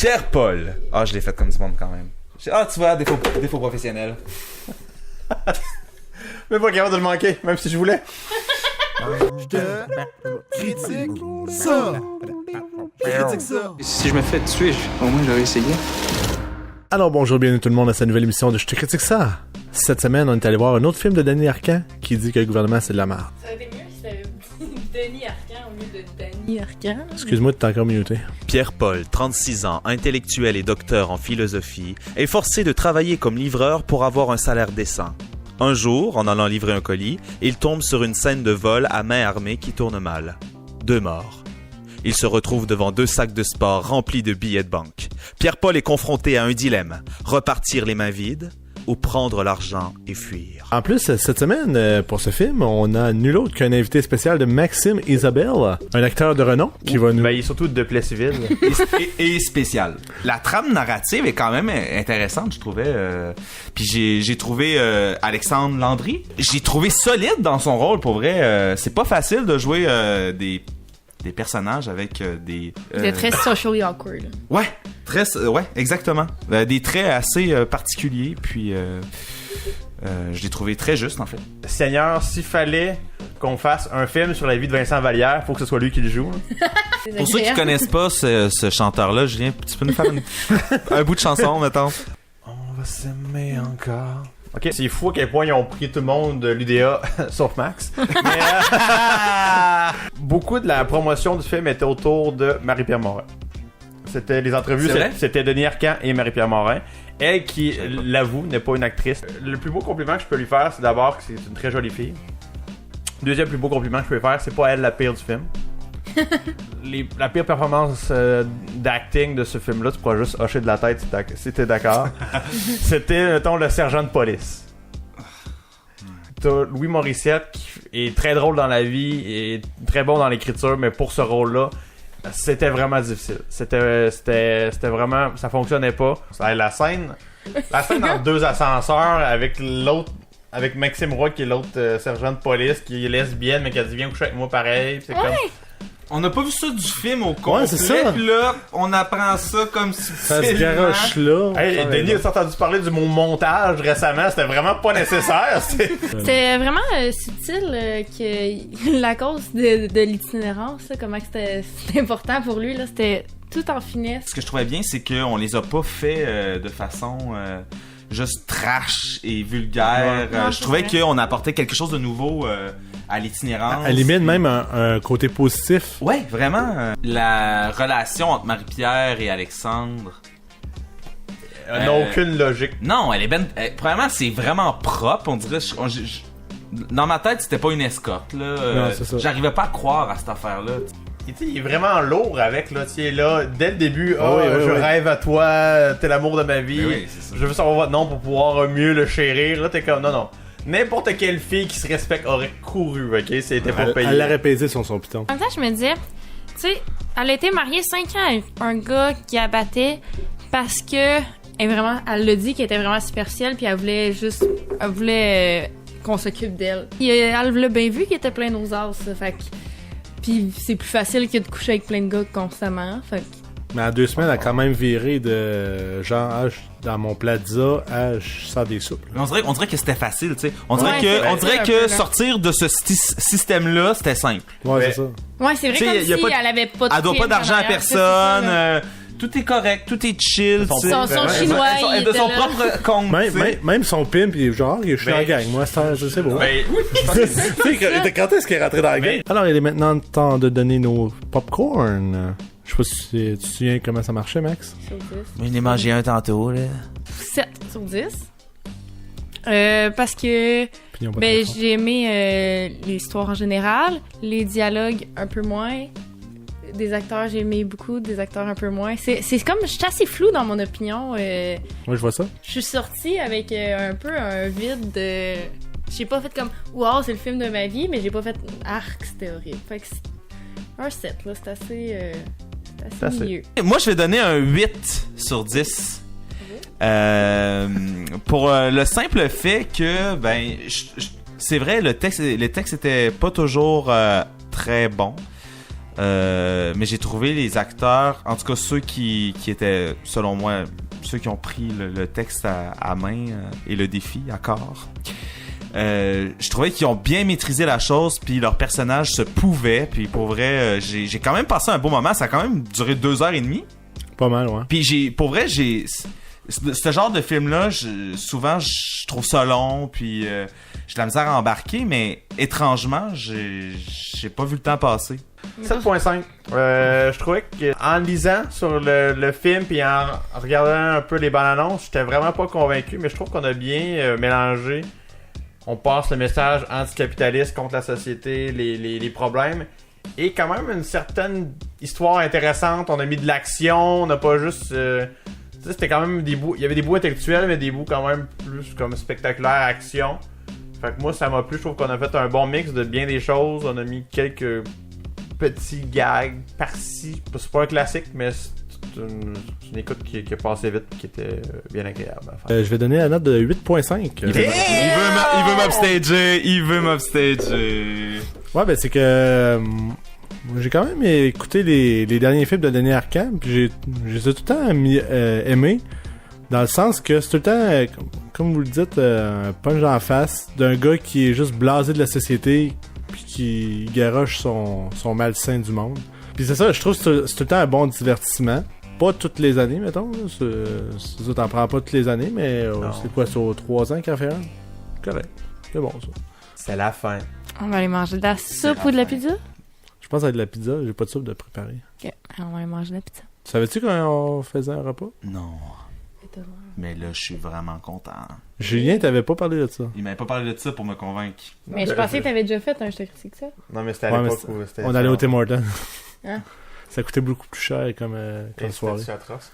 Pierre-Paul. Ah, je l'ai fait comme du monde quand même. Ah, tu vois, défaut professionnel. Mais pas capable de le manquer, même si je voulais. Je te critique ça. Critique ça. Si je me fais tuer, au moins j'aurais essayé. Alors bonjour, bienvenue tout le monde à cette nouvelle émission de Je te critique ça. Cette semaine, on est allé voir un autre film de Denis Arcand qui dit que le gouvernement c'est de la merde. Ça aurait été mieux si t'avais dit Denis Arcand au lieu de Danny Arcand. Excuse-moi de t'es encore minuté. Pierre-Paul, 36 ans, intellectuel et docteur en philosophie, est forcé de travailler comme livreur pour avoir un salaire décent. Un jour, en allant livrer un colis, il tombe sur une scène de vol à main armée qui tourne mal. 2 morts. Il se retrouve devant 2 sacs de sport remplis de billets de banque. Pierre-Paul est confronté à un dilemme. Repartir les mains vides ou prendre l'argent et fuir. En plus, cette semaine, pour ce film, on a nul autre qu'un invité spécial de Maxime Isabelle, un acteur de renom qui va nous... Ben, il est surtout de plaie civile. et spécial. La trame narrative est quand même intéressante, je trouvais. Puis j'ai trouvé Alexandre Landry. J'ai trouvé solide dans son rôle, pour vrai. C'est pas facile de jouer des personnages avec des... C'était très socially awkward. Ouais, ouais, exactement. Des traits assez particuliers, puis je l'ai trouvé très juste, en fait. Seigneur, s'il fallait qu'on fasse un film sur la vie de Vincent Vallière, faut que ce soit lui qui le joue. Pour ceux qui connaissent pas ce chanteur-là, Julien, tu peux nous faire un bout de chanson, mettons? On va s'aimer encore. Ok, c'est fou à quel point ils ont pris tout le monde de l'UDA, sauf Max. Mais, beaucoup de la promotion du film était autour de Marie-Pierre Morin. C'était les entrevues, c'était Denis Arcand et Marie-Pierre Morin. Elle qui, l'avoue, n'est pas une actrice. Le plus beau compliment que je peux lui faire, c'est d'abord que c'est une très jolie fille. Deuxième plus beau compliment que je peux lui faire, c'est pas elle la pire du film. La pire performance d'acting de ce film-là, tu pourras juste hocher de la tête si t'es d'accord. C'était, mettons, le sergent de police. T'as Louis Morissette qui est très drôle dans la vie et très bon dans l'écriture, mais pour ce rôle-là, c'était vraiment difficile. C'était vraiment... Ça fonctionnait pas. La scène dans 2 ascenseurs avec l'autre... Avec Maxime Roy, qui est l'autre sergent de police, qui est lesbienne, mais qui a dit « Viens coucher avec moi pareil ». C'est comme... On n'a pas vu ça du film au complet, c'est ça. Puis là, on apprend ça comme si Ça se garoche là. Hey, Denis a entendu parler du mot montage récemment, c'était vraiment pas nécessaire. C'était vraiment subtil que la cause de l'itinérance, là, comment que c'était important pour lui, là, c'était tout en finesse. Ce que je trouvais bien, c'est qu'on les a pas fait de façon juste trash et vulgaire. Non, je trouvais qu'on apportait quelque chose de nouveau à l'itinérance. À la limite, même un côté positif. Ouais, vraiment. La relation entre Marie-Pierre et Alexandre... Elle n'a aucune logique. Non, elle est premièrement, c'est vraiment propre. On dirait... dans ma tête, c'était pas une escorte, là. Non, c'est ça. J'arrivais pas à croire à cette affaire-là. Et il est vraiment lourd avec, là. Tu es là, dès le début, oui. rêve à toi, t'es l'amour de ma vie. Oui, c'est ça. Je veux savoir votre nom pour pouvoir mieux le chérir. Là, t'es comme, non. N'importe quelle fille qui se respecte aurait couru, ok? C'était pas payé. Elle l'aurait pesé sur son piton. En même temps, je me disais, tu sais, elle a été mariée 5 ans à un gars qui abattait parce que elle l'a dit qu'elle était vraiment superficielle, puis elle voulait qu'on s'occupe d'elle. Elle l'a bien vu qu'il était plein d'osas, fait que... Puis c'est plus facile que de coucher avec plein de gars constamment, fait que... Mais en 2 semaines, elle a quand même viré de genre dans mon platza à je sors des soupes. On dirait que c'était facile, tu sais. On dirait Ouais, que sortir de ce système-là, c'était simple. Ouais, c'est ça. Ouais, c'est vrai, T'sais, comme y a si pas de- elle avait pas de Elle doit pas film d'argent en à arrière, personne. c'est ça. Tout est correct, tout est chill. Son tu sais. Son chinois, Elle il est de était son là. propre compte. tu sais. Même son pimp, il est genre, je suis Ben, en gang, moi, c'est beau. Ben, Tu sais, quand est-ce qu'il est rentré dans la gang? Alors, il est maintenant temps de donner nos popcorn. Je sais pas si tu te souviens comment ça marchait, Max. Sur 10. Mais j'en ai mangé un tantôt, là. 7 sur 10. Parce que Opinion pas très forte. j'ai aimé l'histoire en général, les dialogues un peu moins, des acteurs j'ai aimé beaucoup, des acteurs un peu moins. C'est comme, je suis assez flou dans mon opinion. Moi, je vois ça. Je suis sortie avec un peu un vide de... J'ai pas fait comme « Wow, c'est le film de ma vie », mais j'ai pas fait « Arc, c'était horrible ». Fait que c'est un 7, là, c'est assez milieu. Moi, je vais donner un 8 sur 10. Pour le simple fait que, c'est vrai, le texte était pas toujours très bon. Mais j'ai trouvé les acteurs, en tout cas ceux qui étaient, selon moi, ceux qui ont pris le texte à main et le défi à corps. Je trouvais qu'ils ont bien maîtrisé la chose, puis leur personnage se pouvait, puis pour vrai, j'ai quand même passé un beau moment. Ça a quand même duré 2h30. Pas mal, ouais. Puis pour vrai, ce genre de film-là, souvent, je trouve ça long, puis j'ai de la misère à embarquer, mais étrangement, j'ai pas vu le temps passer. 7.5. Je trouvais qu'en lisant sur le film puis en regardant un peu les bandes annonces, j'étais vraiment pas convaincu, mais je trouve qu'on a bien mélangé. On passe le message anticapitaliste contre la société, les problèmes, et quand même une certaine histoire intéressante. On a mis de l'action, on n'a pas juste... c'était quand même des bouts... Il y avait des bouts intellectuels, mais des bouts quand même plus comme spectaculaire action. Fait que moi, ça m'a plu. Je trouve qu'on a fait un bon mix de bien des choses. On a mis quelques petits gags par-ci. C'est pas un classique, mais c'est une écoute qui a passé vite et qui était bien agréable à faire. Je vais donner la note de 8.5. Il veut m'upstager. Ouais, ben c'est que j'ai quand même écouté les derniers films de Denis Arcand, puis j'ai tout le temps aimé, dans le sens que c'est tout le temps, comme vous le dites, un punch en face d'un gars qui est juste blasé de la société, puis qui garoche son malsain du monde. Puis c'est ça, je trouve que c'est tout le temps un bon divertissement. Pas toutes les années, mettons. C'est ça, t'en prends pas toutes les années, mais c'est quoi, c'est aux 3 ans qu'il a fait un? Correct. C'est bon, ça. C'est la fin. On va aller manger de la soupe ou de la pizza? Je pense à de la pizza, j'ai pas de soupe de préparer. Ok, on va aller manger de la pizza. Savais-tu quand on faisait un repas? Non. Mais là, je suis vraiment content. Julien, t'avais pas parlé de ça. Il m'avait pas parlé de ça pour me convaincre. Mais je pensais que t'avais déjà fait un Je te critique ça. Non, mais c'était à l'époque où c'était... On allait au Tim Hortons. Hein? Ça coûtait beaucoup plus cher comme soirée. C'était atroce.